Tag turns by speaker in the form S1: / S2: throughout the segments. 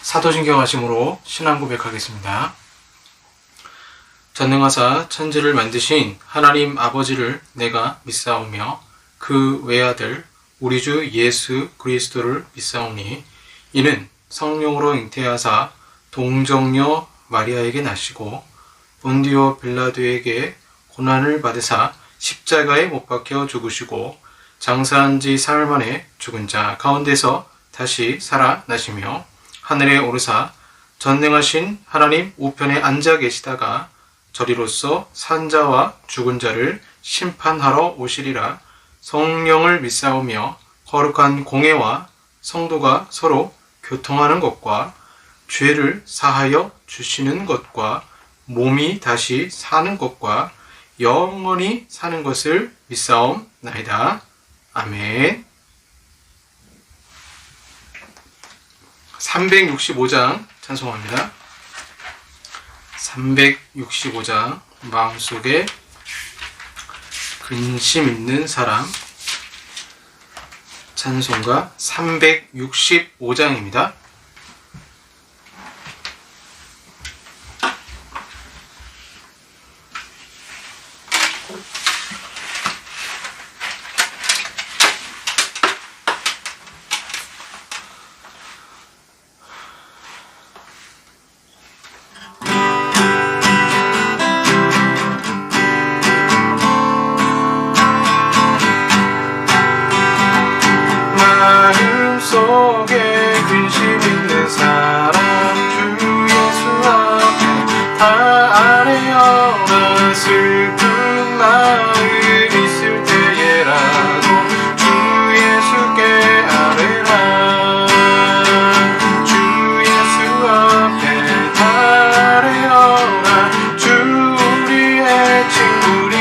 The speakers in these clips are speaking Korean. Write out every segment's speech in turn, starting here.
S1: 사도신경하심으로 신앙 고백하겠습니다. 전능하사 천지를 만드신 하나님 아버지를 내가 믿사오며 그 외아들 우리 주 예수 그리스도를 믿사오니 이는 성령으로 잉태하사 동정녀 마리아에게 나시고 본디오 빌라도에게 고난을 받으사 십자가에 못 박혀 죽으시고 장사한 지 사흘 만에 죽은 자 가운데서 다시 살아나시며 하늘에 오르사 전능하신 하나님 우편에 앉아 계시다가 저리로서 산자와 죽은 자를 심판하러 오시리라. 성령을 믿사오며 거룩한 공회와 성도가 서로 교통하는 것과 죄를 사하여 주시는 것과 몸이 다시 사는 것과 영원히 사는 것을 믿사옵나이다. 아멘. 365장 찬송합니다. 365장 마음속에 근심 있는 사람 찬송가 365장입니다.
S2: 속에 근심 있는 사람 주 예수 앞에 다 아뢰어라. 슬픈 마음 있을 때에라도 주 예수께 아뢰라. 주 예수 앞에 다 아뢰어라. 주 우리의 친구리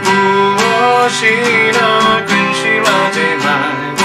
S2: 무엇이나 근심하지 말고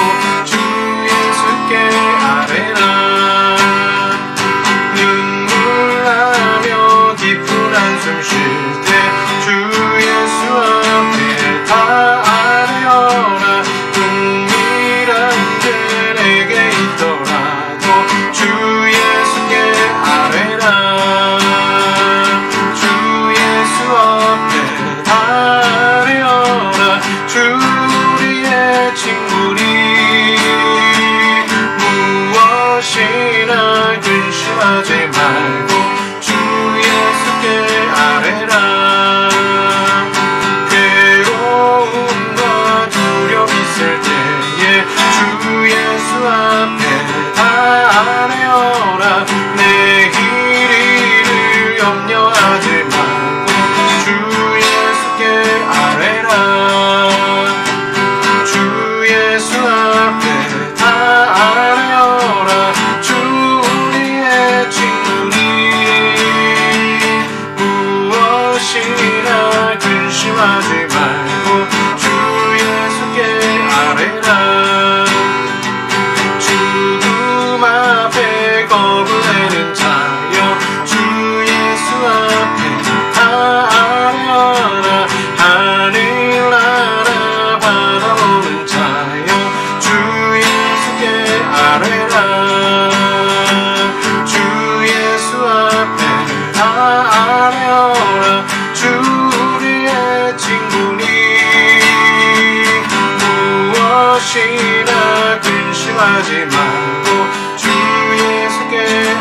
S2: 근심하지 말고 주 예수께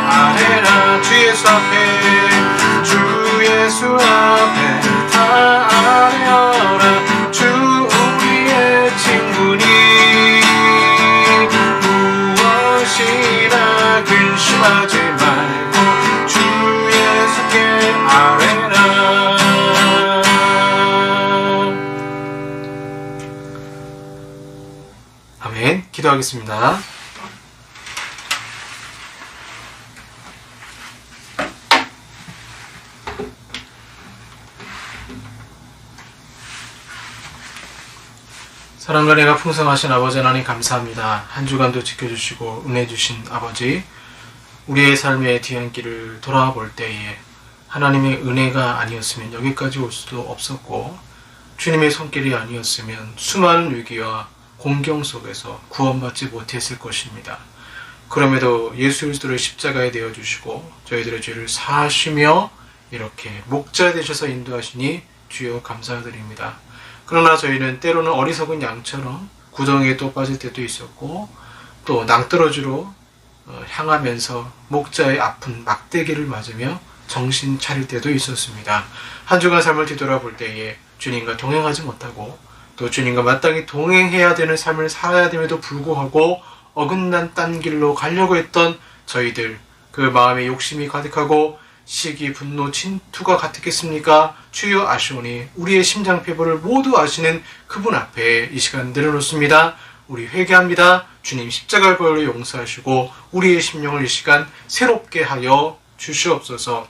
S2: 아뢰라. 주 예수 앞에 주 예수 앞에 다 아뢰어라. 주 우리의 친구니 무엇이나 근심하지 말고 주 예수께 아뢰라.
S1: 아멘. 기도하겠습니다. 사랑과 은혜가 풍성하신 아버지 하나님 감사합니다. 한 주간도 지켜주시고 은혜 주신 아버지, 우리의 삶의 뒤안길을 돌아볼 때에 하나님의 은혜가 아니었으면 여기까지 올 수도 없었고, 주님의 손길이 아니었으면 수많은 위기와 공경 속에서 구원받지 못했을 것입니다. 그럼에도 예수 그리스도를 십자가에 내어 주시고 저희들의 죄를 사하시며 이렇게 목자 되셔서 인도하시니 주여 감사드립니다. 그러나 저희는 때로는 어리석은 양처럼 구덩이에 또 빠질 때도 있었고 또 낭떠러지로 향하면서 목자의 아픈 막대기를 맞으며 정신 차릴 때도 있었습니다. 한 주간 삶을 뒤돌아볼 때에 주님과 동행하지 못하고 또 주님과 마땅히 동행해야 되는 삶을 살아야 됨에도 불구하고 어긋난 딴 길로 가려고 했던 저희들, 그 마음에 욕심이 가득하고 시기, 분노, 진투가 가득했습니까? 주여 아시오니 우리의 심장폐부를 모두 아시는 그분 앞에 이 시간 내려놓습니다. 우리 회개합니다. 주님 십자가의 보혈로 용서하시고 우리의 심령을 이 시간 새롭게 하여 주시옵소서.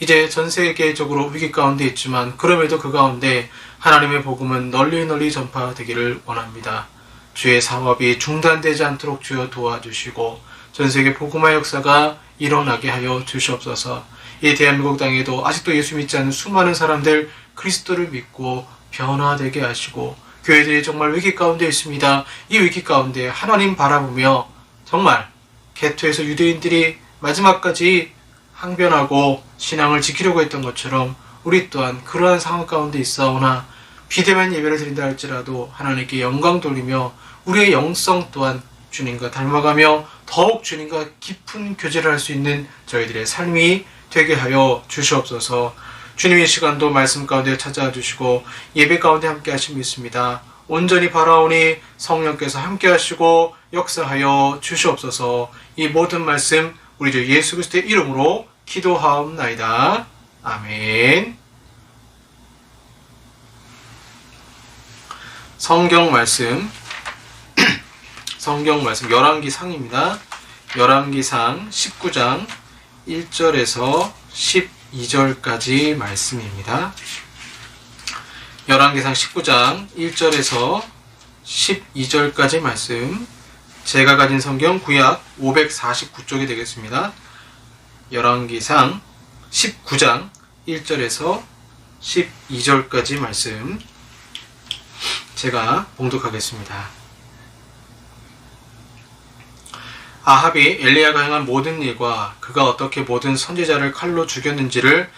S1: 이제 전 세계적으로 위기 가운데 있지만 그럼에도 그 가운데 하나님의 복음은 널리 널리 전파되기를 원합니다. 주의 사업이 중단되지 않도록 주여 도와주시고 전 세계 복음화 역사가 일어나게 하여 주시옵소서. 이 대한민국 땅에도 아직도 예수 믿지 않는 수많은 사람들 그리스도를 믿고 변화되게 하시고 교회들이 정말 위기 가운데 있습니다. 이 위기 가운데 하나님 바라보며 정말 개토에서 유대인들이 마지막까지 항변하고 신앙을 지키려고 했던 것처럼 우리 또한 그러한 상황 가운데 있사오나 비대면 예배를 드린다 할지라도 하나님께 영광 돌리며 우리의 영성 또한 주님과 닮아가며 더욱 주님과 깊은 교제를 할 수 있는 저희들의 삶이 되게 하여 주시옵소서. 주님의 시간도 말씀 가운데 찾아와 주시고 예배 가운데 함께 하심이 있습니다. 온전히 바라오니 성령께서 함께 하시고 역사하여 주시옵소서. 이 모든 말씀 우리 주 예수 그리스도의 이름으로 기도하옵나이다. 아멘. 성경 말씀 열왕기상입니다. 열왕기상 19장 1절에서 12절까지 말씀입니다. 열왕기상 19장 1절에서 12절까지 말씀, 제가 가진 성경 구약 549쪽이 되겠습니다. 열왕기상 19장 1절에서 12절까지 말씀 제가 봉독하겠습니다. 아합이 엘리야가 행한 모든 일과 그가 어떻게 모든 선지자를 칼로 죽였는지를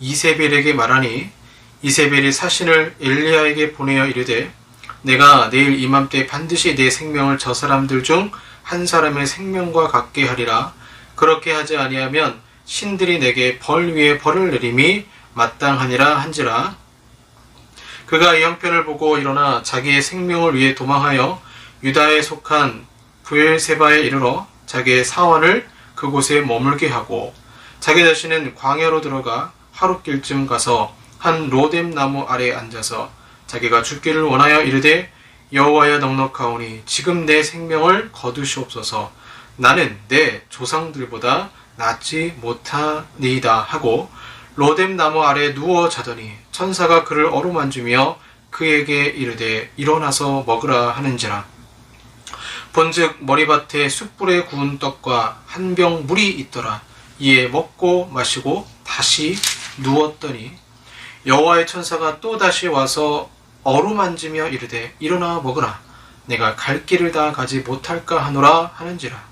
S1: 이세벨에게 말하니 이세벨이 사신을 엘리야에게 보내어 이르되 내가 내일 이맘때 반드시 내 생명을 저 사람들 중 한 사람의 생명과 같게 하리라. 그렇게 하지 아니하면 신들이 내게 벌 위에 벌을 내림이 마땅하니라 한지라. 그가 이 형편을 보고 일어나 자기의 생명을 위해 도망하여 유다에 속한 브엘세바에 이르러 자기의 사원을 그곳에 머물게 하고 자기 자신은 광야로 들어가 하룻길쯤 가서 한 로뎀 나무 아래에 앉아서 자기가 죽기를 원하여 이르되 여호와여 넉넉하오니 지금 내 생명을 거두시옵소서. 나는 내 조상들보다 낫지 못하니이다 하고 로뎀 나무 아래 누워 자더니 천사가 그를 어루만지며 그에게 이르되 일어나서 먹으라 하는지라. 본즉 머리밭에 숯불에 구운 떡과 한 병 물이 있더라. 이에 먹고 마시고 다시 누웠더니 여호와의 천사가 또 다시 와서 어루만지며 이르되 일어나 먹으라. 내가 갈 길을 다 가지 못할까 하노라 하는지라.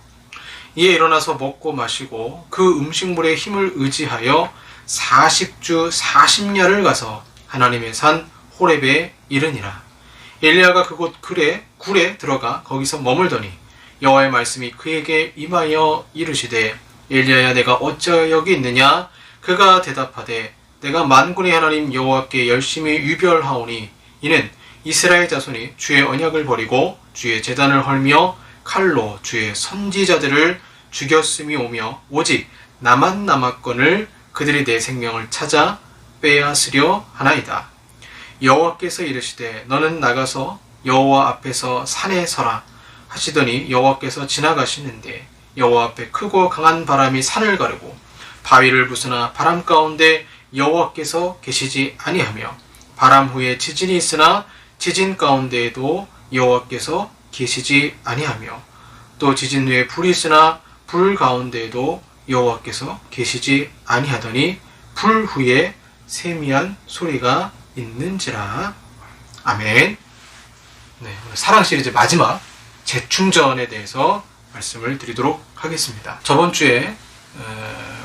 S1: 이에 일어나서 먹고 마시고 그 음식물의 힘을 의지하여 40주 40야를 가서 하나님의 산 호렙에 이르니라. 엘리야가 그곳 굴에 들어가 거기서 머물더니 여호와의 말씀이 그에게 임하여 이르시되 엘리야야 내가 어찌하여 여기 있느냐. 그가 대답하되 내가 만군의 하나님 여호와께 열심히 유별하오니 이는 이스라엘 자손이 주의 언약을 버리고 주의 제단을 헐며 칼로 주의 선지자들을 죽였음이 오며 오직 나만 남았거늘 그들이 내 생명을 찾아 빼앗으려 하나이다. 여호와께서 이르시되 너는 나가서 여호와 앞에서 산에 서라 하시더니 여호와께서 지나가시는데 여호와 앞에 크고 강한 바람이 산을 가르고 바위를 부수나 바람 가운데 여호와께서 계시지 아니하며 바람 후에 지진이 있으나 지진 가운데에도 여호와께서 계시지 아니하며 또 지진 후에 불이 있으나 불 가운데에도 여호와께서 계시지 아니하더니 불 후에 세미한 소리가 있는지라. 아멘. 네, 오늘 사랑 시리즈 마지막 재충전에 대해서 말씀을 드리도록 하겠습니다. 저번 주에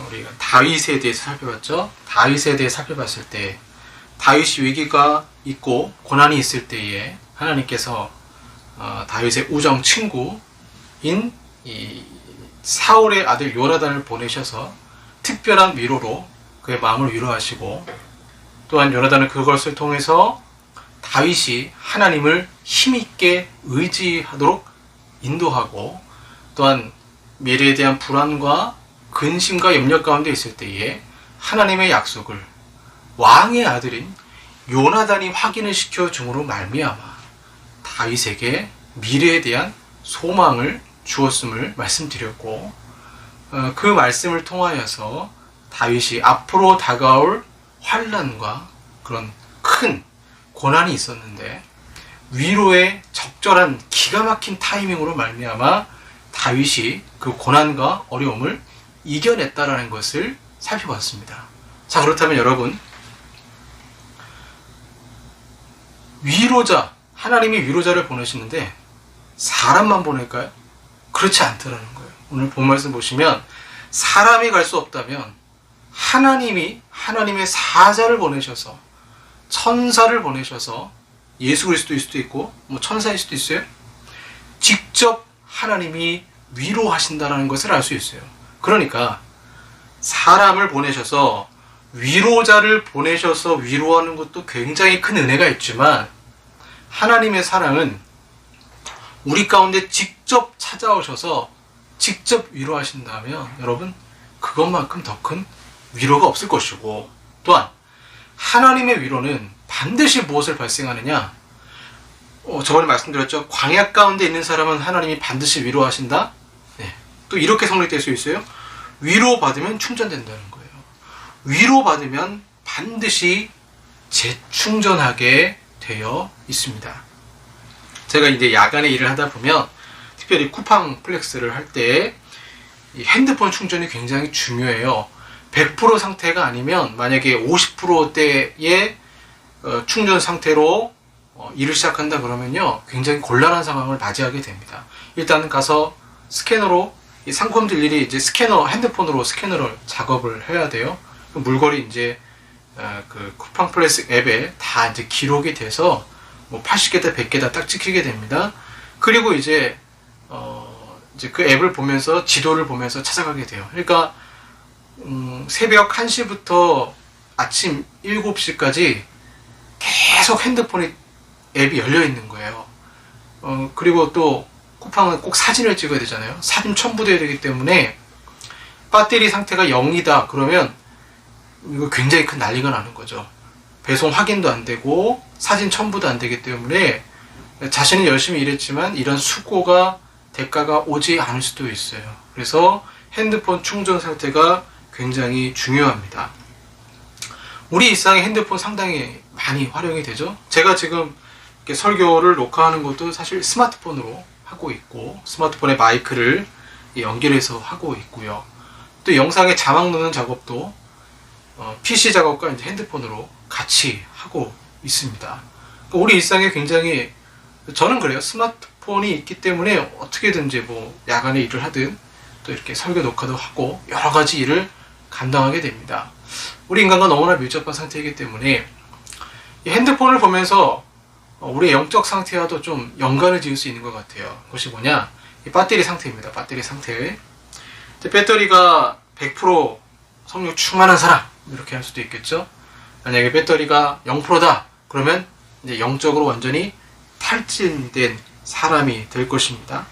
S1: 우리가 다윗에 대해서 살펴봤죠. 다윗에 대해 살펴봤을 때 다윗이 위기가 있고 고난이 있을 때에 하나님께서 다윗의 우정 친구인 이 사울의 아들 요나단을 보내셔서 특별한 위로로 그의 마음을 위로하시고, 또한 요나단은 그것을 통해서 다윗이 하나님을 힘있게 의지하도록 인도하고, 또한 미래에 대한 불안과 근심과 염려 가운데 있을 때에 하나님의 약속을 왕의 아들인 요나단이 확인을 시켜 줌으로 말미암아 다윗에게 미래에 대한 소망을 주었음을 말씀드렸고, 그 말씀을 통하여서 다윗이 앞으로 다가올 환난과 그런 큰 고난이 있었는데 위로의 적절한 기가 막힌 타이밍으로 말미암아 다윗이 그 고난과 어려움을 이겨냈다라는 것을 살펴봤습니다. 자, 그렇다면 여러분, 위로자, 하나님이 위로자를 보내시는데 사람만 보낼까요? 그렇지 않더라는 거예요. 오늘 본 말씀 보시면 사람이 갈 수 없다면 하나님이 하나님의 사자를 보내셔서, 천사를 보내셔서, 예수 그리스도일 수도 있고 뭐 천사일 수도 있어요. 직접 하나님이 위로하신다는 것을 알 수 있어요. 그러니까 사람을 보내셔서, 위로자를 보내셔서 위로하는 것도 굉장히 큰 은혜가 있지만, 하나님의 사랑은 우리 가운데 직접 찾아오셔서 직접 위로하신다면 여러분, 그것만큼 더 큰 위로가 없을 것이고, 또한 하나님의 위로는 반드시 무엇을 발생하느냐? 저번에 말씀드렸죠. 광야 가운데 있는 사람은 하나님이 반드시 위로하신다. 네. 또 이렇게 성립될 수 있어요. 위로받으면 충전된다는 거예요. 위로받으면 반드시 재충전하게 되어 있습니다. 제가 이제 야간에 일을 하다 보면 특별히 쿠팡 플렉스를 할 때 핸드폰 충전이 굉장히 중요해요. 100% 상태가 아니면, 만약에 50%대의 충전 상태로 일을 시작한다 그러면요, 굉장히 곤란한 상황을 맞이하게 됩니다. 일단 가서 스캐너로, 이 상품들 일이 이제 핸드폰으로 스캐너를 작업을 해야 돼요. 그 물건이 이제 그 쿠팡 플렉스 앱에 다 이제 기록이 돼서 뭐 80개다 100개다 딱 찍히게 됩니다. 그리고 이제 그 앱을 보면서, 지도를 보면서 찾아가게 돼요. 그러니까 새벽 1시부터 아침 7시까지 계속 핸드폰이 앱이 열려 있는 거예요. 그리고 또 쿠팡은 꼭 사진을 찍어야 되잖아요. 사진 첨부돼야 되기 때문에 배터리 상태가 0이다 그러면 이거 굉장히 큰 난리가 나는 거죠. 배송 확인도 안 되고 사진 첨부도 안 되기 때문에 자신은 열심히 일했지만 이런 수고가, 대가가 오지 않을 수도 있어요. 그래서 핸드폰 충전 상태가 굉장히 중요합니다. 우리 일상에 핸드폰 상당히 많이 활용이 되죠. 제가 지금 이렇게 설교를 녹화하는 것도 사실 스마트폰으로 하고 있고, 스마트폰에 마이크를 연결해서 하고 있고요. 또 영상에 자막 넣는 작업도 PC 작업과 이제 핸드폰으로 같이 하고 있습니다. 우리 일상에 굉장히, 저는 그래요. 스마트폰이 있기 때문에 어떻게든지 뭐 야간에 일을 하든 또 이렇게 설교 녹화도 하고 여러 가지 일을 감당하게 됩니다. 우리 인간과 너무나 밀접한 상태이기 때문에 이 핸드폰을 보면서 우리의 영적 상태와도 좀 연관을 지을 수 있는 것 같아요. 그것이 뭐냐? 이 배터리 상태입니다. 배터리 상태. 배터리가 100% 성력 충만한 사람, 이렇게 할 수도 있겠죠. 만약에 배터리가 0%다 그러면 이제 영적으로 완전히 탈진된 사람이 될 것입니다.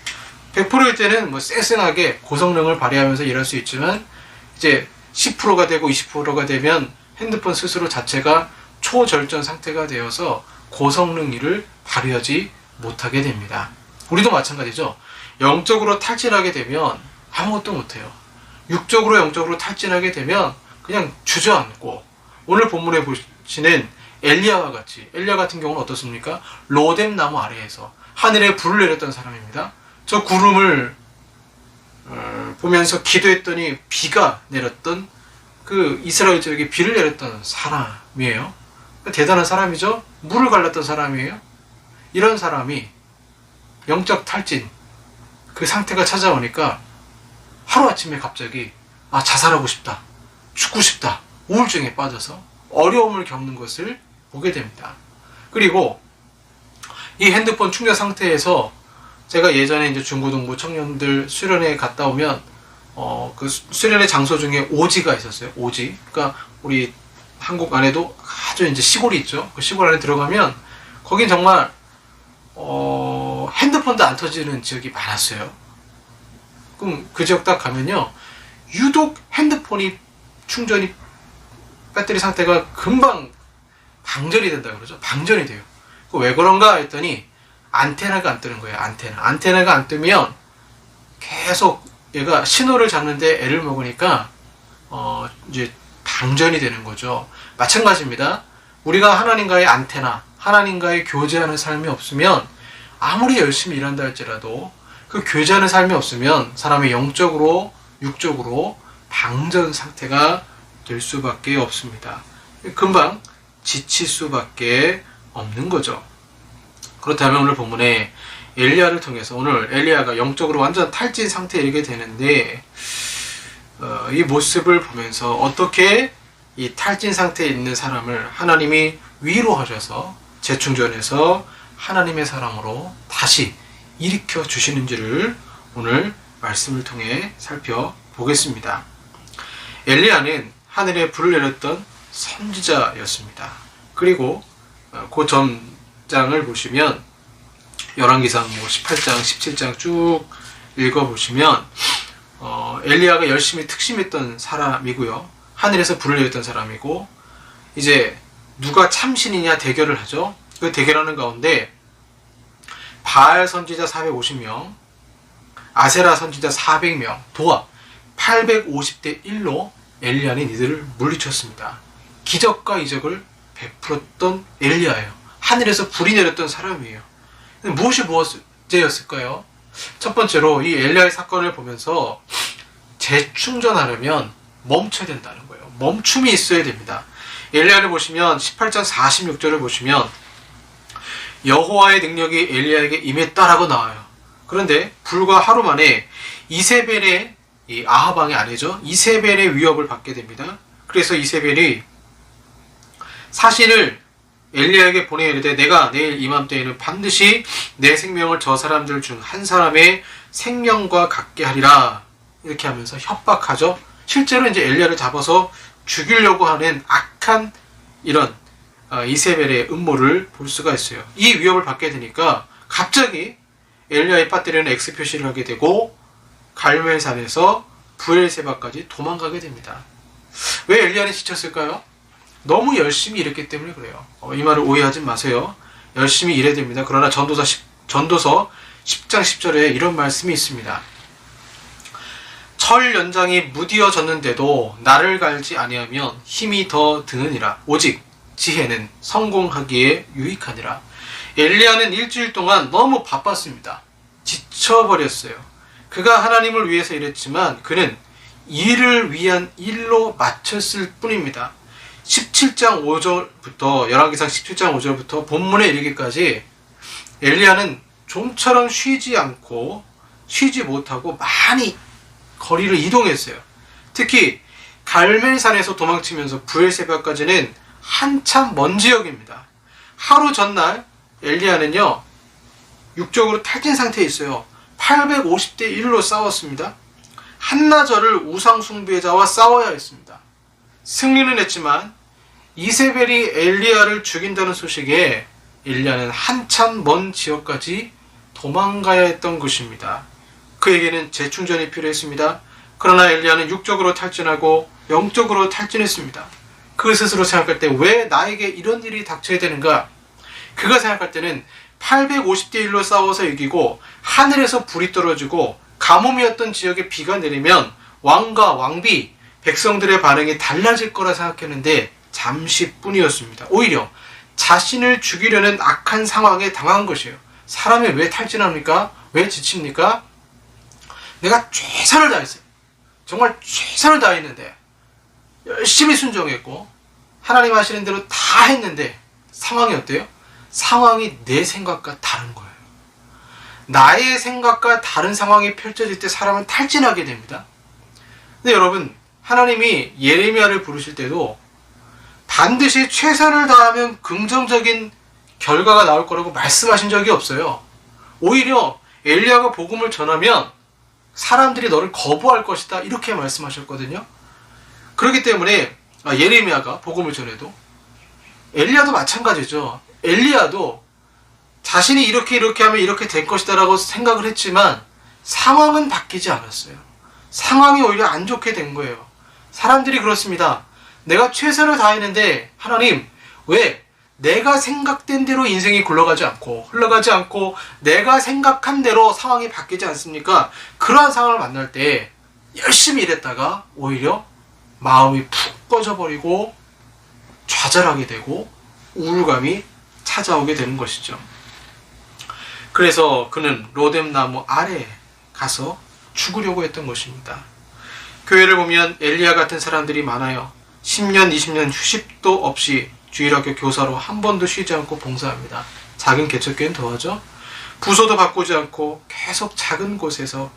S1: 100%일 때는 뭐 쎄쎄하게 고성능을 발휘하면서 일할 수 있지만, 이제 10%가 되고 20%가 되면 핸드폰 스스로 자체가 초절전 상태가 되어서 고성능 일을 발휘하지 못하게 됩니다. 우리도 마찬가지죠. 영적으로 탈진하게 되면 아무것도 못해요. 육적으로 영적으로 탈진하게 되면 그냥 주저앉고, 오늘 본문에 보시는 엘리야와 같이, 엘리야 같은 경우는 어떻습니까? 로뎀 나무 아래에서 하늘에 불을 내렸던 사람입니다. 저 구름을 보면서 기도했더니 비가 내렸던, 그 이스라엘 지역에 비를 내렸던 사람이에요. 대단한 사람이죠. 물을 갈랐던 사람이에요. 이런 사람이 영적 탈진, 그 상태가 찾아오니까 하루아침에 갑자기 자살하고 싶다, 죽고 싶다, 우울증에 빠져서 어려움을 겪는 것을 보게 됩니다. 그리고 이 핸드폰 충전 상태에서 제가 예전에 이제 중고등부 청년들 수련회 갔다 오면 그 수련회 장소 중에 오지가 있었어요. 오지. 그러니까 우리 한국 안에도 아주 이제 시골이 있죠. 그 시골 안에 들어가면 거긴 정말 핸드폰도 안 터지는 지역이 많았어요. 그럼 그 지역 딱 가면요, 유독 핸드폰이 충전이 배터리 상태가 금방 방전이 된다 그러죠. 방전이 돼요. 왜 그런가 했더니 안테나가 안 뜨는 거예요. 안테나가 안 뜨면 계속 얘가 신호를 잡는데 애를 먹으니까 이제 방전이 되는 거죠. 마찬가지입니다. 우리가 하나님과의 안테나, 하나님과의 교제하는 삶이 없으면 아무리 열심히 일한다 할지라도 그 교제하는 삶이 없으면 사람이 영적으로, 육적으로 방전 상태가 될 수밖에 없습니다. 금방 지칠 수밖에 없는 거죠. 그렇다면 오늘 본문에 엘리야를 통해서 오늘 엘리야가 영적으로 완전 탈진 상태에 이르게 되는데 이 모습을 보면서 어떻게 이 탈진 상태에 있는 사람을 하나님이 위로하셔서 재충전해서 하나님의 사랑으로 다시 일으켜 주시는지를 오늘 말씀을 통해 살펴보겠습니다. 엘리야는 하늘에 불을 내렸던 선지자였습니다. 그리고 그 전장을 보시면 열왕기상 18장, 17장 쭉 읽어보시면 엘리야가 열심히 특심했던 사람이고요. 하늘에서 불을 내렸던 사람이고, 이제 누가 참신이냐 대결을 하죠. 그 대결하는 가운데 바알 선지자 450명, 아세라 선지자 400명, 도합 850대 1로 엘리야는 이들을 물리쳤습니다. 기적과 이적을 베풀었던 엘리야예요. 하늘에서 불이 내렸던 사람이에요. 무엇이 무엇이었을까요? 첫 번째로 이 엘리야의 사건을 보면서 재충전하려면 멈춰야 된다는 거예요. 멈춤이 있어야 됩니다. 엘리야를 보시면 18장 46절을 보시면 여호와의 능력이 엘리야에게 임했다라고 나와요. 그런데 불과 하루 만에 이세벨의 이 아합 왕의 아내죠. 이세벨의 위협을 받게 됩니다. 그래서 이세벨이 사신을 엘리야에게 보내 이르되 내가 내일 이맘때에는 반드시 내 생명을 저 사람들 중 한 사람의 생명과 같게 하리라, 이렇게 하면서 협박하죠. 실제로 이제 엘리야를 잡아서 죽이려고 하는 악한 이런 이세벨의 음모를 볼 수가 있어요. 이 위협을 받게 되니까 갑자기 엘리야의 배터리는 X 표시를 하게 되고 갈멜산에서 브엘세바까지 도망가게 됩니다. 왜 엘리야는 지쳤을까요? 너무 열심히 일했기 때문에 그래요. 이 말을 오해하지 마세요. 열심히 일해야 됩니다. 그러나 전도서 10장 10절에 이런 말씀이 있습니다. 철 연장이 무디어졌는데도 나를 갈지 아니하면 힘이 더 드느니라. 오직 지혜는 성공하기에 유익하니라. 엘리야는 일주일 동안 너무 바빴습니다. 지쳐버렸어요. 그가 하나님을 위해서 일했지만 그는 일을 위한 일로 마쳤을 뿐입니다. 17장 5절부터 열왕기상 17장 5절부터 본문에 이르기까지 엘리야는 좀처럼 쉬지 못하고 많이 거리를 이동했어요. 특히 갈멜산에서 도망치면서 브엘세바까지는 한참 먼 지역입니다. 하루 전날 엘리야는요, 육적으로 탈진 상태에 있어요. 850대 1로 싸웠습니다. 한나절을 우상 숭배자와 싸워야 했습니다. 승리는 했지만 이세벨이 엘리야를 죽인다는 소식에 엘리야는 한참 먼 지역까지 도망가야 했던 것입니다. 그에게는 재충전이 필요했습니다. 그러나 엘리야는 육적으로 탈진하고 영적으로 탈진했습니다. 그 스스로 생각할 때 왜 나에게 이런 일이 닥쳐야 되는가? 그가 생각할 때는 850대 1로 싸워서 이기고 하늘에서 불이 떨어지고 가뭄이었던 지역에 비가 내리면 왕과 왕비, 백성들의 반응이 달라질 거라 생각했는데 잠시뿐이었습니다. 오히려 자신을 죽이려는 악한 상황에 당한 것이에요. 사람이 왜 탈진합니까? 왜 지칩니까? 내가 최선을 다했어요. 정말 최선을 다했는데 열심히 순종했고 하나님 하시는 대로 다 했는데 상황이 어때요? 상황이 내 생각과 다른 거예요. 나의 생각과 다른 상황이 펼쳐질 때 사람은 탈진하게 됩니다. 근데 여러분, 하나님이 예레미야를 부르실 때도 반드시 최선을 다하면 긍정적인 결과가 나올 거라고 말씀하신 적이 없어요. 오히려 엘리야가 복음을 전하면 사람들이 너를 거부할 것이다, 이렇게 말씀하셨거든요. 그렇기 때문에 예레미야가 복음을 전해도, 엘리야도 마찬가지죠. 엘리야도 자신이 이렇게 하면 이렇게 될 것이다 라고 생각을 했지만 상황은 바뀌지 않았어요. 상황이 오히려 안 좋게 된 거예요. 사람들이 그렇습니다. 내가 최선을 다했는데 하나님, 왜 내가 생각된 대로 인생이 흘러가지 않고 내가 생각한 대로 상황이 바뀌지 않습니까? 그러한 상황을 만날 때 열심히 일했다가 오히려 마음이 푹 꺼져버리고 좌절하게 되고 우울감이 찾아오게 되는 것이죠. 그래서 그는 로뎀나무 아래에 가서 죽으려고 했던 것입니다. 교회를 보면 엘리야 같은 사람들이 많아요. 10년, 20년 휴식도 없이 주일학교 교사로 한 번도 쉬지 않고 봉사합니다. 작은 개척교회는 더하죠. 부서도 바꾸지 않고 계속 작은 곳에서,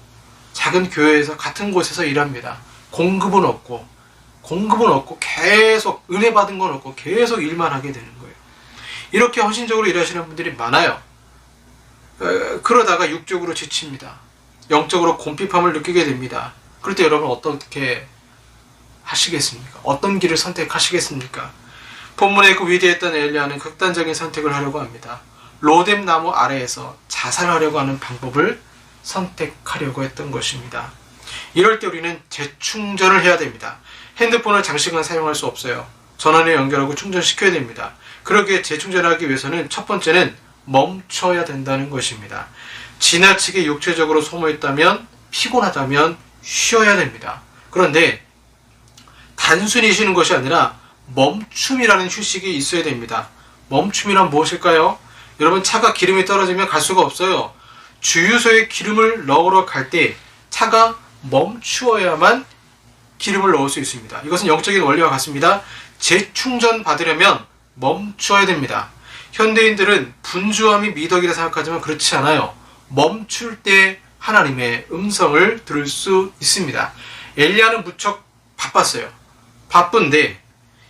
S1: 작은 교회에서, 같은 곳에서 일합니다. 공급은 없고 계속 은혜 받은 건 없고 계속 일만 하게 되는 거예요. 이렇게 헌신적으로 일하시는 분들이 많아요. 그러다가 육적으로 지칩니다. 영적으로 곰핍함을 느끼게 됩니다. 그럴 때 여러분 어떻게 하시겠습니까? 어떤 길을 선택하시겠습니까? 본문에 그 위대했던 엘리야는 극단적인 선택을 하려고 합니다. 로뎀나무 아래에서 자살하려고 하는 방법을 선택하려고 했던 것입니다. 이럴 때 우리는 재충전을 해야 됩니다. 핸드폰을 장시간 사용할 수 없어요. 전원에 연결하고 충전시켜야 됩니다. 그렇게 재충전하기 위해서는 첫 번째는 멈춰야 된다는 것입니다. 지나치게 육체적으로 소모했다면, 피곤하다면 쉬어야 됩니다. 그런데 단순히 쉬는 것이 아니라 멈춤이라는 휴식이 있어야 됩니다. 멈춤이란 무엇일까요? 여러분, 차가 기름이 떨어지면 갈 수가 없어요. 주유소에 기름을 넣으러 갈 때 차가 멈추어야만 기름을 넣을 수 있습니다. 이것은 영적인 원리와 같습니다. 재충전 받으려면 멈춰야 됩니다. 현대인들은 분주함이 미덕이라 생각하지만 그렇지 않아요. 멈출 때 하나님의 음성을 들을 수 있습니다. 엘리야는 무척 바빴어요. 바쁜데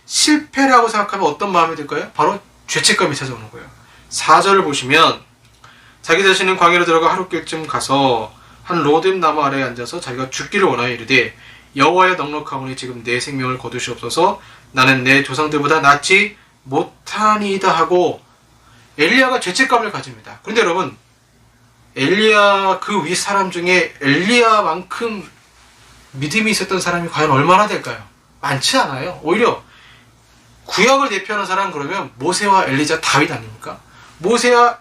S1: 실패라고 생각하면 어떤 마음이 들까요? 바로 죄책감이 찾아오는 거예요. 4절을 보시면 자기 자신은 광야로 들어가 하룻길쯤 가서 한 로뎀나무 아래에 앉아서 자기가 죽기를 원하여 이르되 여호와의 넉넉하오니 지금 내 생명을 거두시옵소서. 나는 내 조상들보다 낫지 못하니이다 하고 엘리야가 죄책감을 가집니다. 그런데 여러분, 엘리야 그 윗 사람 중에 엘리야만큼 믿음이 있었던 사람이 과연 얼마나 될까요? 많지 않아요. 오히려 구약을 대표하는 사람 그러면 모세와 엘리자, 다윗 아닙니까? 모세와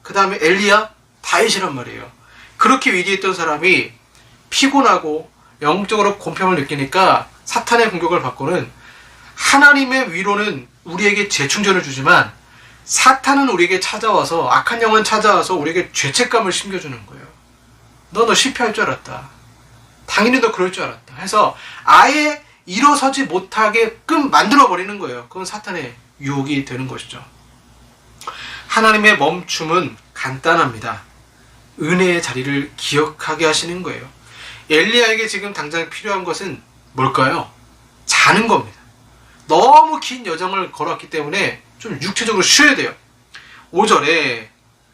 S1: 그 다음에 엘리야, 다윗이란 말이에요. 그렇게 위대했던 사람이 피곤하고 영적으로 곤평을 느끼니까 사탄의 공격을 받고는, 하나님의 위로는 우리에게 재충전을 주지만 사탄은 우리에게 찾아와서, 악한 영은 찾아와서 우리에게 죄책감을 심겨주는 거예요. 너 실패할 줄 알았다. 당연히 너 그럴 줄 알았다. 해서 아예 일어서지 못하게끔 만들어버리는 거예요. 그건 사탄의 유혹이 되는 것이죠. 하나님의 멈춤은 간단합니다. 은혜의 자리를 기억하게 하시는 거예요. 엘리야에게 지금 당장 필요한 것은 뭘까요? 자는 겁니다. 너무 긴 여정을 걸었기 때문에 좀 육체적으로 쉬어야 돼요. 5절에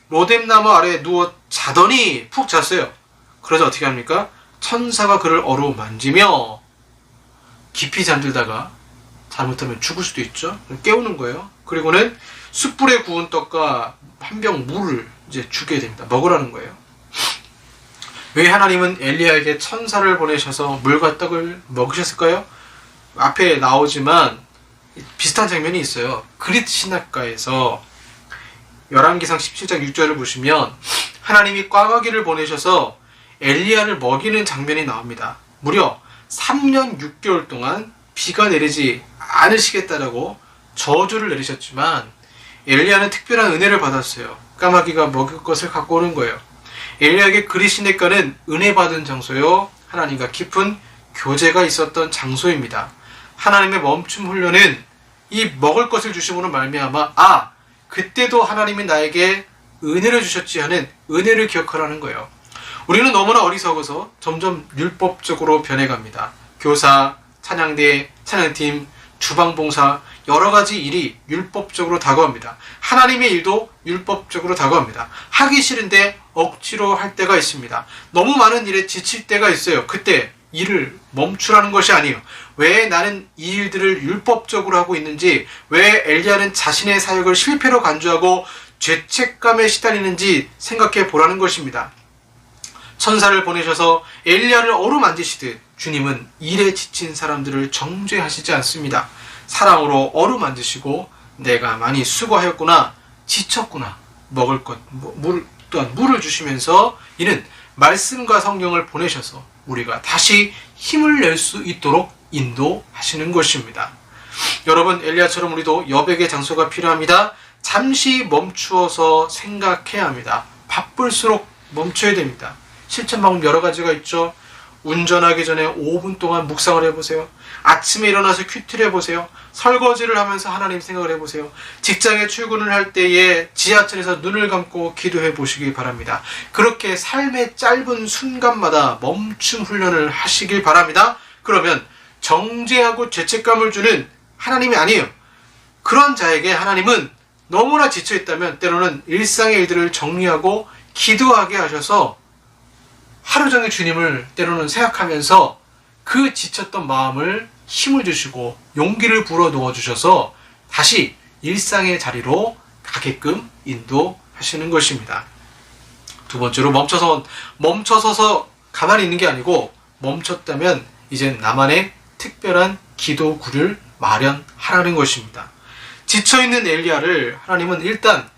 S1: 로뎀나무 아래에 누워 자더니 푹 잤어요. 그래서 어떻게 합니까? 천사가 그를 어루만지며, 깊이 잠들다가 잘못하면 죽을 수도 있죠. 깨우는 거예요. 그리고는 숯불에 구운 떡과 한 병 물을 이제 주게 됩니다. 먹으라는 거예요. 왜 하나님은 엘리야에게 천사를 보내셔서 물과 떡을 먹으셨을까요? 앞에 나오지만 비슷한 장면이 있어요. 그릿 신학가에서 열왕기상 17장 6절을 보시면 하나님이 꽈마귀를 보내셔서 엘리야를 먹이는 장면이 나옵니다. 무려 3년 6개월 동안 비가 내리지 않으시겠다라고 저주를 내리셨지만 엘리야는 특별한 은혜를 받았어요. 까마귀가 먹을 것을 갖고 오는 거예요. 엘리야에게 그릿 시내가는 은혜 받은 장소요, 하나님과 깊은 교제가 있었던 장소입니다. 하나님의 멈춤 훈련은 이 먹을 것을 주심으로 말미암아, 그때도 하나님이 나에게 은혜를 주셨지 하는 은혜를 기억하라는 거예요. 우리는 너무나 어리석어서 점점 율법적으로 변해갑니다. 교사, 찬양대, 찬양팀, 주방봉사 여러 가지 일이 율법적으로 다가옵니다. 하나님의 일도 율법적으로 다가옵니다. 하기 싫은데 억지로 할 때가 있습니다. 너무 많은 일에 지칠 때가 있어요. 그때 일을 멈추라는 것이 아니에요. 왜 나는 이 일들을 율법적으로 하고 있는지, 왜 엘리야는 자신의 사역을 실패로 간주하고 죄책감에 시달리는지 생각해 보라는 것입니다. 천사를 보내셔서 엘리야를 어루만지시듯 주님은 일에 지친 사람들을 정죄하시지 않습니다. 사랑으로 어루만지시고 내가 많이 수고하였구나, 지쳤구나, 먹을 것, 물 또한 물을 주시면서 이는 말씀과 성령을 보내셔서 우리가 다시 힘을 낼 수 있도록 인도하시는 것입니다. 여러분, 엘리야처럼 우리도 여백의 장소가 필요합니다. 잠시 멈추어서 생각해야 합니다. 바쁠수록 멈춰야 됩니다. 실천 방법 여러 가지가 있죠. 운전하기 전에 5분 동안 묵상을 해보세요. 아침에 일어나서 큐티를 해보세요. 설거지를 하면서 하나님 생각을 해보세요. 직장에 출근을 할 때에 지하철에서 눈을 감고 기도해 보시기 바랍니다. 그렇게 삶의 짧은 순간마다 멈춤 훈련을 하시길 바랍니다. 그러면 정죄하고 죄책감을 주는 하나님이 아니에요. 그런 자에게 하나님은 너무나 지쳐있다면 때로는 일상의 일들을 정리하고 기도하게 하셔서 하루 종일 주님을 때로는 생각하면서 그 지쳤던 마음을 힘을 주시고 용기를 불어넣어 주셔서 다시 일상의 자리로 가게끔 인도하시는 것입니다. 두 번째로 멈춰서서 가만히 있는 게 아니고 멈췄다면 이제 나만의 특별한 기도구를 마련하라는 것입니다. 지쳐있는 엘리야를 하나님은 일단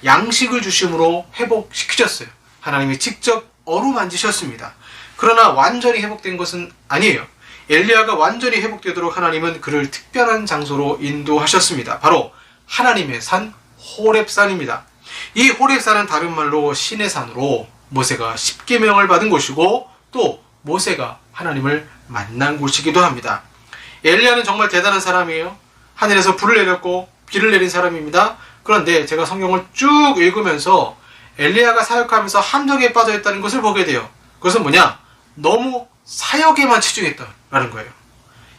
S1: 양식을 주심으로 회복시키셨어요. 하나님이 직접 어루만지셨습니다. 그러나 완전히 회복된 것은 아니에요. 엘리야가 완전히 회복되도록 하나님은 그를 특별한 장소로 인도하셨습니다. 바로 하나님의 산 호렙산입니다. 이 호렙산은 다른 말로 신의 산으로 모세가 십계명을 받은 곳이고 또 모세가 하나님을 만난 곳이기도 합니다. 엘리야는 정말 대단한 사람이에요. 하늘에서 불을 내렸고 비를 내린 사람입니다. 그런데 제가 성경을 쭉 읽으면서 엘리야가 사역하면서 함정에 빠져 있다는 것을 보게 돼요. 그것은 뭐냐? 너무 사역에만 치중했다라는 거예요.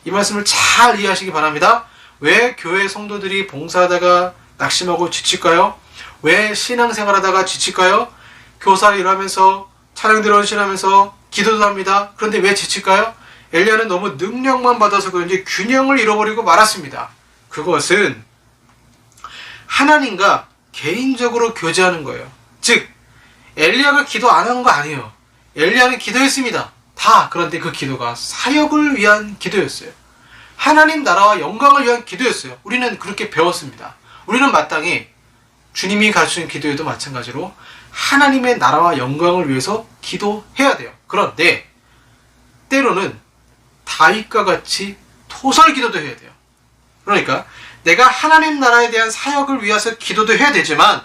S1: 이 말씀을 잘 이해하시기 바랍니다. 왜 교회 성도들이 봉사하다가 낙심하고 지칠까요? 왜 신앙생활하다가 지칠까요? 교사 일하면서 찬양들 헌신하면서 기도도 합니다. 그런데 왜 지칠까요? 엘리야는 너무 능력만 받아서 그런지 균형을 잃어버리고 말았습니다. 그것은 하나님과 개인적으로 교제하는 거예요. 즉 엘리야가 기도 안 한 거 아니에요. 엘리야는 기도했습니다. 다. 그런데 그 기도가 사역을 위한 기도였어요. 하나님 나라와 영광을 위한 기도였어요. 우리는 그렇게 배웠습니다. 우리는 마땅히 주님이 가르치는 기도에도 마찬가지로 하나님의 나라와 영광을 위해서 기도해야 돼요. 그런데 때로는 다윗과 같이 토설 기도도 해야 돼요. 그러니까 내가 하나님 나라에 대한 사역을 위해서 기도도 해야 되지만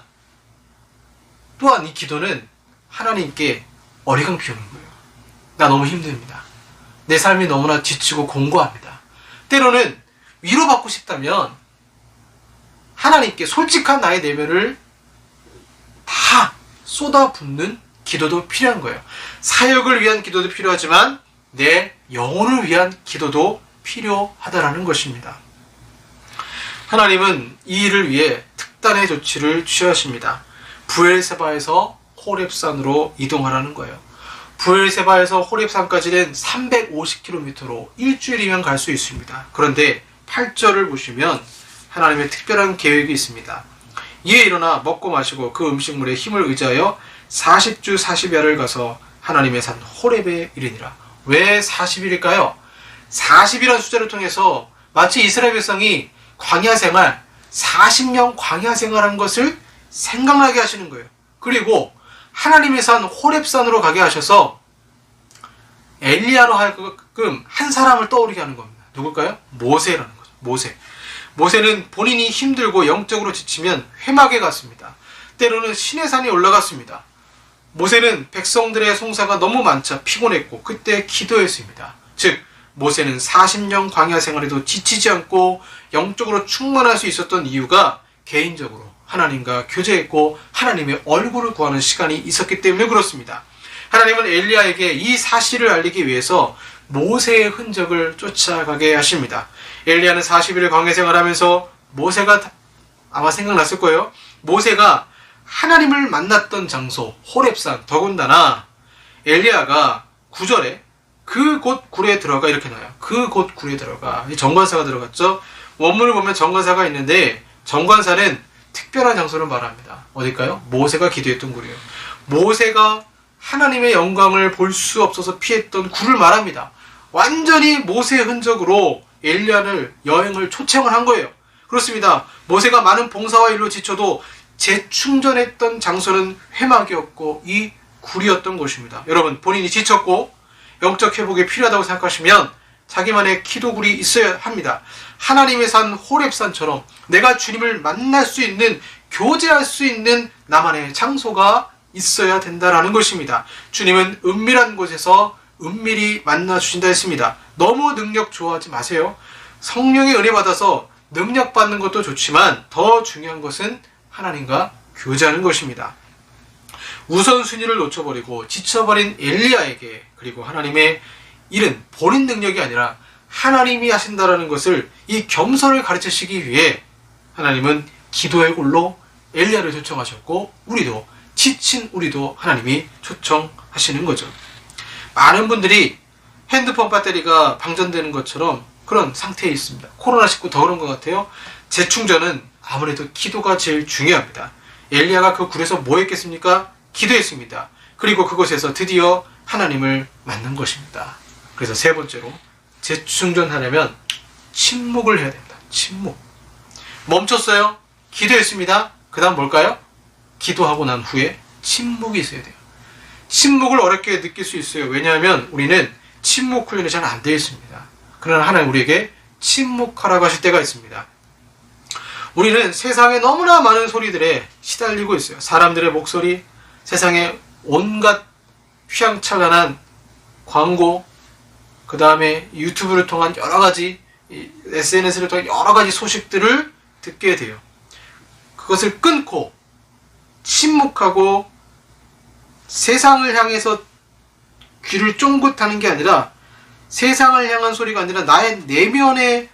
S1: 또한 이 기도는 하나님께 어리광 피우는 거예요. 나 너무 힘듭니다. 내 삶이 너무나 지치고 공고합니다. 때로는 위로받고 싶다면 하나님께 솔직한 나의 내면을 다 쏟아붓는 기도도 필요한 거예요. 사역을 위한 기도도 필요하지만 내 영혼을 위한 기도도 필요하다라는 것입니다. 하나님은 이 일을 위해 특단의 조치를 취하십니다. 부엘세바에서 호렙산으로 이동하라는 거예요. 부엘세바에서 호렙산까지는 350km로 일주일이면 갈 수 있습니다. 그런데 8절을 보시면 하나님의 특별한 계획이 있습니다. 이에 일어나 먹고 마시고 그 음식물에 힘을 의지하여 40주 40야를 가서 하나님의 산 호렙에 이르니라. 왜 40일일까요? 40이라는 숫자를 통해서 마치 이스라엘 백성이 광야 생활, 40년 광야 생활한 것을 생각나게 하시는 거예요. 그리고 하나님의 산 호렙산으로 가게 하셔서 엘리야로 하여금 한 사람을 떠오르게 하는 겁니다. 누굴까요? 모세라는 거죠. 모세는 본인이 힘들고 영적으로 지치면 회막에 갔습니다. 때로는 신의 산에 올라갔습니다. 모세는 백성들의 송사가 너무 많자 피곤했고 그때 기도했습니다. 즉 모세는 40년 광야 생활에도 지치지 않고 영적으로 충만할 수 있었던 이유가 개인적으로 하나님과 교제했고 하나님의 얼굴을 구하는 시간이 있었기 때문에 그렇습니다. 하나님은 엘리야에게 이 사실을 알리기 위해서 모세의 흔적을 쫓아가게 하십니다. 엘리야는 40일을 광야 생활하면서 모세가 아마 생각났을 거예요. 모세가 하나님을 만났던 장소 호렙산, 더군다나 엘리야가 9절에 그곳 굴에 들어가 이렇게 나와요. 그곳 굴에 들어가. 이 정관사가 들어갔죠. 원문을 보면 정관사가 있는데 정관사는 특별한 장소를 말합니다. 어딜까요? 모세가 기도했던 굴이에요. 모세가 하나님의 영광을 볼 수 없어서 피했던 굴을 말합니다. 완전히 모세의 흔적으로 엘리야를 여행을 초청을 한 거예요. 그렇습니다. 모세가 많은 봉사와 일로 지쳐도 재충전했던 장소는 회막이었고 이 굴이었던 곳입니다. 여러분, 본인이 지쳤고 영적 회복이 필요하다고 생각하시면 자기만의 기도굴이 있어야 합니다. 하나님의 산 호렙산처럼 내가 주님을 만날 수 있는, 교제할 수 있는 나만의 장소가 있어야 된다라는 것입니다. 주님은 은밀한 곳에서 은밀히 만나 주신다 했습니다. 너무 능력 좋아하지 마세요. 성령의 은혜 받아서 능력 받는 것도 좋지만 더 중요한 것은 하나님과 교제하는 것입니다. 우선순위를 놓쳐버리고 지쳐버린 엘리야에게, 그리고 하나님의 일은 본인 능력이 아니라 하나님이 하신다라는 것을, 이 겸손을 가르치시기 위해 하나님은 기도의 굴로 엘리야를 초청하셨고 지친 우리도 하나님이 초청하시는 거죠. 많은 분들이 핸드폰 배터리가 방전되는 것처럼 그런 상태에 있습니다. 코로나19 더 그런 것 같아요. 재충전은 아무래도 기도가 제일 중요합니다. 엘리야가 그 굴에서 뭐 했겠습니까? 기도했습니다. 그리고 그곳에서 드디어 하나님을 만난 것입니다. 그래서 세 번째로, 재충전하려면 침묵을 해야 됩니다. 침묵. 멈췄어요. 기도했습니다. 그 다음 뭘까요? 기도하고 난 후에 침묵이 있어야 돼요. 침묵을 어렵게 느낄 수 있어요. 왜냐하면 우리는 침묵 훈련이 잘 안 되어 있습니다. 그러나 하나님 우리에게 침묵하라고 하실 때가 있습니다. 우리는 세상에 너무나 많은 소리들에 시달리고 있어요. 사람들의 목소리, 세상에 온갖 휘황찬란한 광고, 그 다음에 유튜브를 통한 여러가지, SNS를 통한 여러가지 소식들을 듣게 돼요. 그것을 끊고 침묵하고 세상을 향해서 귀를 쫑긋하는 게 아니라, 세상을 향한 소리가 아니라 나의 내면에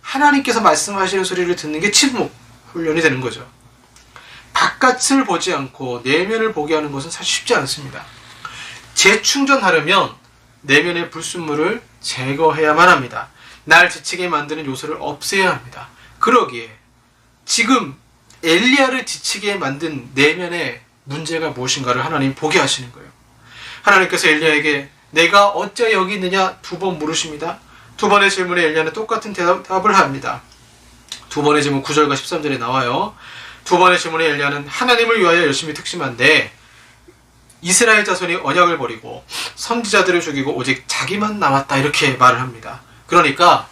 S1: 하나님께서 말씀하시는 소리를 듣는 게 침묵 훈련이 되는 거죠. 바깥을 보지 않고 내면을 보게 하는 것은 사실 쉽지 않습니다. 재충전하려면 내면의 불순물을 제거해야만 합니다. 날 지치게 만드는 요소를 없애야 합니다. 그러기에 지금 엘리야를 지치게 만든 내면의 문제가 무엇인가를 하나님 보게 하시는 거예요. 하나님께서 엘리야에게 내가 어째 여기 있느냐 2번 물으십니다. 2번의 질문에 엘리야는 똑같은 대답을 합니다. 2번의 질문 9절과 13절에 나와요. 2번의 질문에 엘리야는 하나님을 위하여 열심히 특심한데 이스라엘 자손이 언약을 버리고 선지자들을 죽이고 오직 자기만 남았다, 이렇게 말을 합니다. 그러니까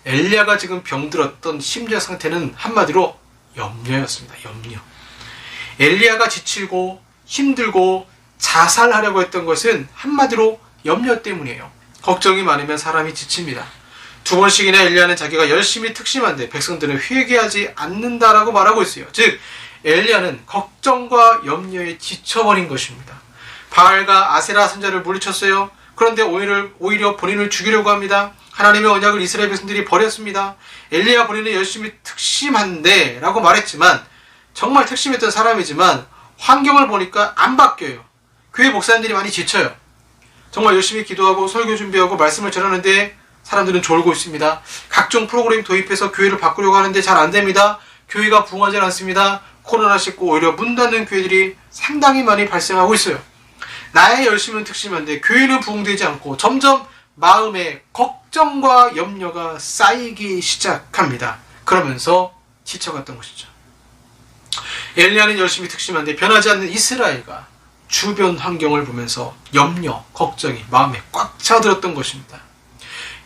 S1: 엘리야가 지금 병들었던 심리적 상태는 한마디로 염려였습니다. 염려. 엘리야가 지치고 힘들고 자살하려고 했던 것은 한마디로 염려 때문이에요. 걱정이 많으면 사람이 지칩니다. 2번씩이나 엘리야는 자기가 열심히 특심한데 백성들은 회개하지 않는다라고 말하고 있어요. 즉 엘리야는 걱정과 염려에 지쳐버린 것입니다. 바알과 아세라 선자를 물리쳤어요. 그런데 오히려 본인을 죽이려고 합니다. 하나님의 언약을 이스라엘 백성들이 버렸습니다. 엘리야 본인은 열심히 특심한데 라고 말했지만, 정말 특심했던 사람이지만 환경을 보니까 안 바뀌어요. 교회 목사님들이 많이 지쳐요. 정말 열심히 기도하고 설교 준비하고 말씀을 전하는데 사람들은 졸고 있습니다. 각종 프로그램 도입해서 교회를 바꾸려고 하는데 잘 안됩니다. 교회가 부흥하지 않습니다. 코로나19 오히려 문 닫는 교회들이 상당히 많이 발생하고 있어요. 나의 열심은 특심한데 교회는 부흥되지 않고 점점 마음에 걱정과 염려가 쌓이기 시작합니다. 그러면서 지쳐갔던 것이죠. 엘리야는 열심히 특심한데 변하지 않는 이스라엘과 주변 환경을 보면서 염려, 걱정이 마음에 꽉 차들었던 것입니다.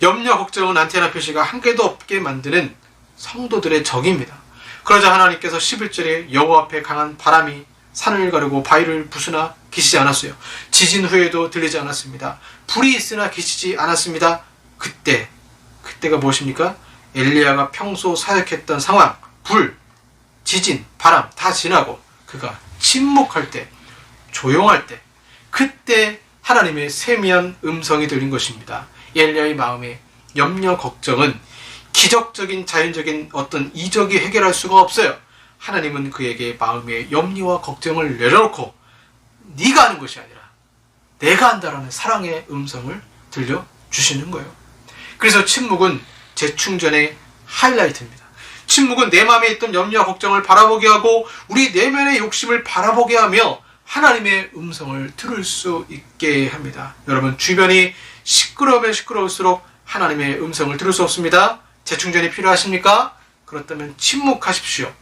S1: 염려, 걱정은 안테나 표시가 한 개도 없게 만드는 성도들의 적입니다. 그러자 하나님께서 11절에 여호와 앞에 강한 바람이 산을 가르고 바위를 부수나 기시지 않았어요. 지진 후에도 들리지 않았습니다. 불이 있으나 기시지 않았습니다. 그때가 무엇입니까? 엘리야가 평소 사역했던 상황, 불, 지진, 바람 다 지나고 그가 침묵할 때, 조용할 때, 그때 하나님의 세미한 음성이 들린 것입니다. 엘리야의 마음에 염려, 걱정은 기적적인 자연적인 어떤 이적이 해결할 수가 없어요. 하나님은 그에게 마음의 염려와 걱정을 내려놓고 네가 하는 것이 아니라 내가 한다라는 사랑의 음성을 들려주시는 거예요. 그래서 침묵은 재충전의 하이라이트입니다. 침묵은 내 마음에 있던 염려와 걱정을 바라보게 하고 우리 내면의 욕심을 바라보게 하며 하나님의 음성을 들을 수 있게 합니다. 여러분, 주변이 시끄러우면 시끄러울수록 하나님의 음성을 들을 수 없습니다. 재충전이 필요하십니까? 그렇다면 침묵하십시오.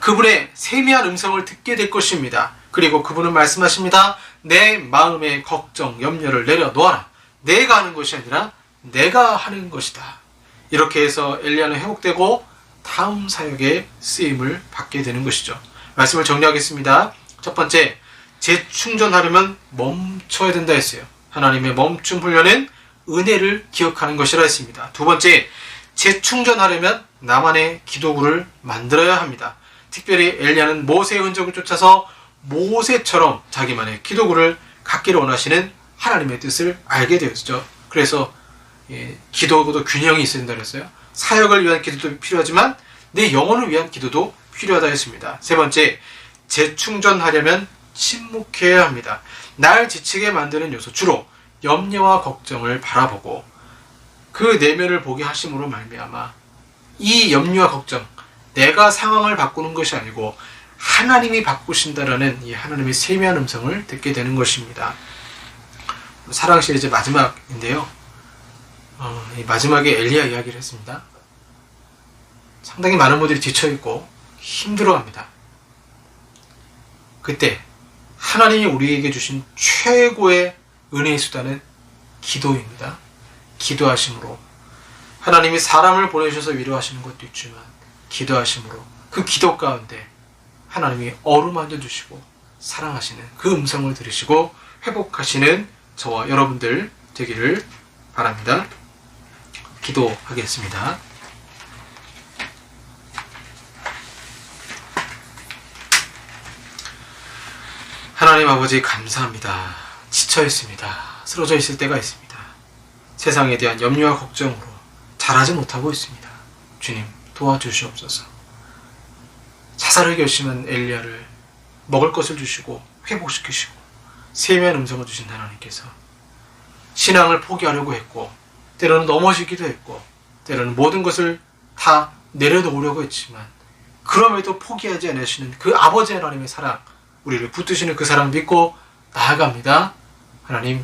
S1: 그분의 세미한 음성을 듣게 될 것입니다. 그리고 그분은 말씀하십니다. 내 마음의 걱정, 염려를 내려놓아라. 내가 하는 것이 아니라 내가 하는 것이다. 이렇게 해서 엘리야는 회복되고 다음 사역에 쓰임을 받게 되는 것이죠. 말씀을 정리하겠습니다. 첫 번째, 재충전하려면 멈춰야 된다 했어요. 하나님의 멈춤 훈련은 은혜를 기억하는 것이라 했습니다. 두 번째, 재충전하려면 나만의 기도구를 만들어야 합니다. 특별히 엘리야는 모세의 흔적을 쫓아서 모세처럼 자기만의 기도구를 갖기를 원하시는 하나님의 뜻을 알게 되었죠. 그래서 기도도 균형이 있어야 된다 그랬어요. 사역을 위한 기도도 필요하지만 내 영혼을 위한 기도도 필요하다 했습니다. 세 번째, 재충전하려면 침묵해야 합니다. 날 지치게 만드는 요소, 주로 염려와 걱정을 바라보고 그 내면을 보게 하심으로 말미암아 이 염려와 걱정, 내가 상황을 바꾸는 것이 아니고 하나님이 바꾸신다라는 이 하나님의 세미한 음성을 듣게 되는 것입니다. 사랑 시리즈 마지막인데요. 이 마지막에 엘리야 이야기를 했습니다. 상당히 많은 분들이 지쳐있고 힘들어합니다. 그때 하나님이 우리에게 주신 최고의 은혜의 수단은 기도입니다. 기도하심으로 하나님이 사람을 보내셔서 위로하시는 것도 있지만 기도하심으로 그 기도 가운데 하나님이 어루만져 주시고 사랑하시는 그 음성을 들으시고 회복하시는 저와 여러분들 되기를 바랍니다. 기도하겠습니다. 하나님 아버지, 감사합니다. 지쳐 있습니다. 쓰러져 있을 때가 있습니다. 세상에 대한 염려와 걱정으로 잘하지 못하고 있습니다. 주님, 도와주시옵소서. 자살을 결심한 엘리야를 먹을 것을 주시고 회복시키시고 세미한 음성을 주신 하나님께서 신앙을 포기하려고 했고 때로는 넘어지기도 했고 때로는 모든 것을 다 내려놓으려고 했지만 그럼에도 포기하지 않으시는 그 아버지 하나님의 사랑, 우리를 붙드시는 그 사랑 믿고 나아갑니다. 하나님,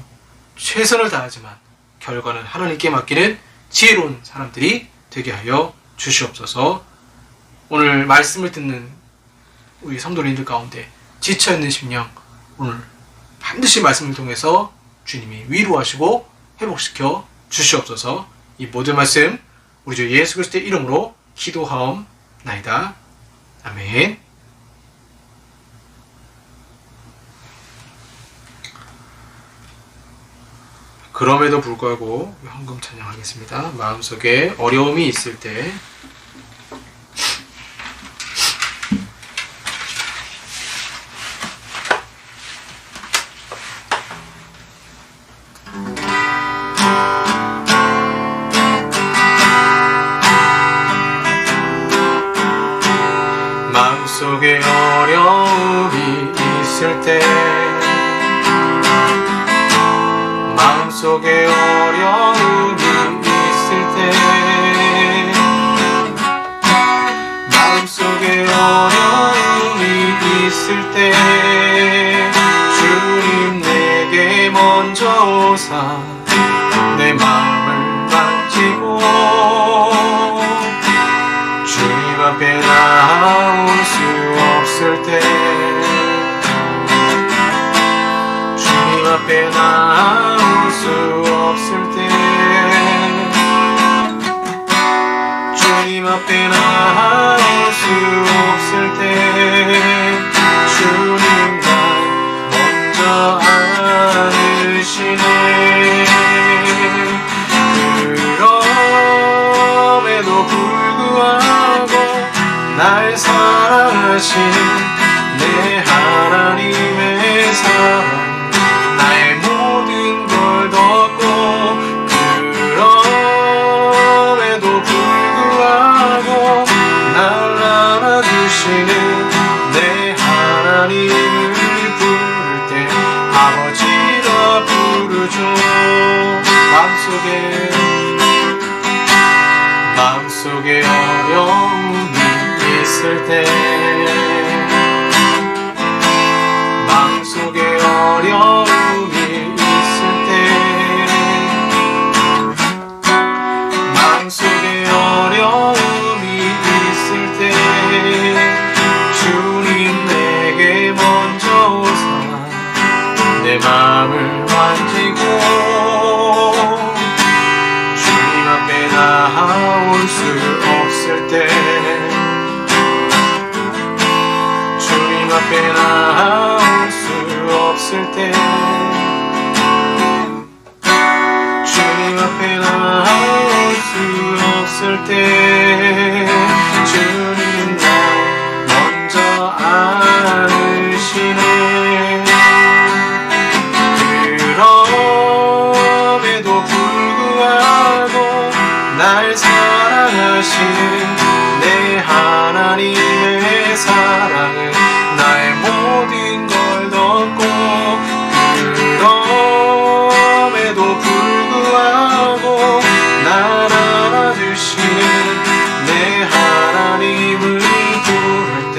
S1: 최선을 다하지만 결과는 하나님께 맡기는 지혜로운 사람들이 되게 하여 주시옵소서. 오늘 말씀을 듣는 우리 성도님들 가운데 지쳐있는 심령, 오늘 반드시 말씀을 통해서 주님이 위로하시고 회복시켜 주시옵소서. 이 모든 말씀 우리 주 예수 그리스도의 이름으로 기도하옵나이다. 아멘. 그럼에도 불구하고 헌금 찬양하겠습니다. 마음속에 어려움이 있을 때 마음속에 어려움이 있을 때 마음속에 어려움이 있을 때 마음속에 어려움이 있을 때 주님 내게 먼저 오사 내 마음을 만지고 주님 앞에 나올 수 없을 때 주님 앞에 나올 수 없을 때 주님 앞에 나올 수 없을 때 주님 날 먼저 안으시네. 그럼에도 불구하고 날
S2: 내 하나님의 사랑 나의 모든 걸 덮고 그럼에도 불구하고 날 안아주시는 내 하나님을 부를 때 아버지라 부르죠. 마음속에 어려움이 있을 때 마음속에 어려움이 있을 때 마음속에 어려움이 있을 때 주님 내게 먼저 오사 내 마음을 만지고 주님 앞에 나아올 수 없을 때 주님 앞에 나아올 수 없을 때 주님 앞에 나아올 수 없을 때 주님 날 먼저 안으시네. 그럼에도 불구하고 날 사랑하시는 내 하나님의 사랑은 나의 모든 걸 덮고 그럼에도 불구하고 날 안아주시는 내 하나님을 부를 때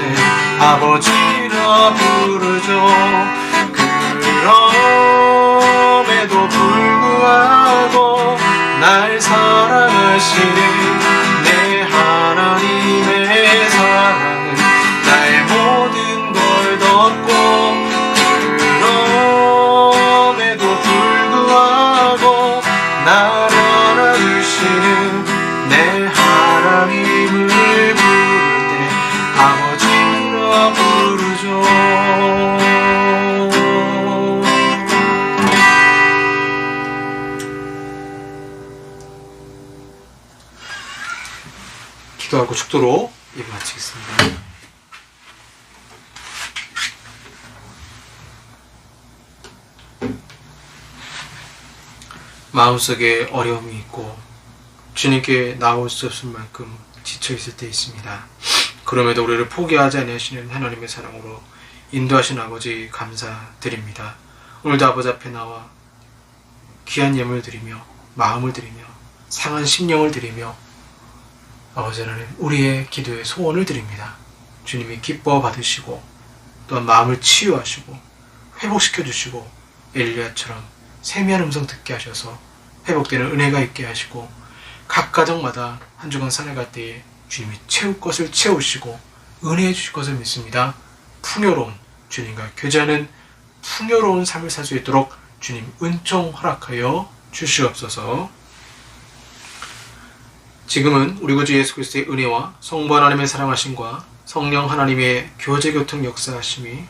S2: 아버지라 부르죠. 그럼에도 불구하고 날 사랑하시는 내 하나님의 사랑은 나의 모든 걸 덮고 그럼에도 불구하고 날 안아주시는 내 하나님을 부를 때 아버지라 부르죠.
S1: 기도하고 축도로 예배 마치겠습니다. 마음속에 어려움이 있고 주님께 나올 수 없을 만큼 지쳐있을 때 있습니다. 그럼에도 우리를 포기하지 않으시는 하나님의 사랑으로 인도하신 아버지 감사드립니다. 오늘도 아버지 앞에 나와 귀한 예물 드리며 마음을 드리며 상한 심령을 드리며 아버지 하나님 우리의 기도에 소원을 드립니다. 주님이 기뻐 받으시고 또한 마음을 치유하시고 회복시켜 주시고 엘리야처럼 세미한 음성 듣게 하셔서 회복되는 은혜가 있게 하시고 각 가정마다 한 주간 살아갈 때에 주님이 채울 것을 채우시고 은혜해 주실 것을 믿습니다. 풍요로운 주님과 교제하는 풍요로운 삶을 살 수 있도록 주님 은총 허락하여 주시옵소서. 지금은 우리 구주 예수 그리스도의 은혜와 성부 하나님의 사랑하심과 성령 하나님의 교제교통 역사하심이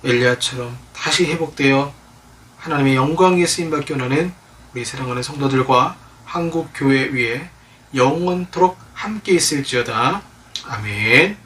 S1: 엘리야처럼 다시 회복되어 하나님의 영광 위에 쓰임받기 원하는 우리 사랑하는 성도들과 한국 교회 위에 영원토록 함께 있을지어다. 아멘.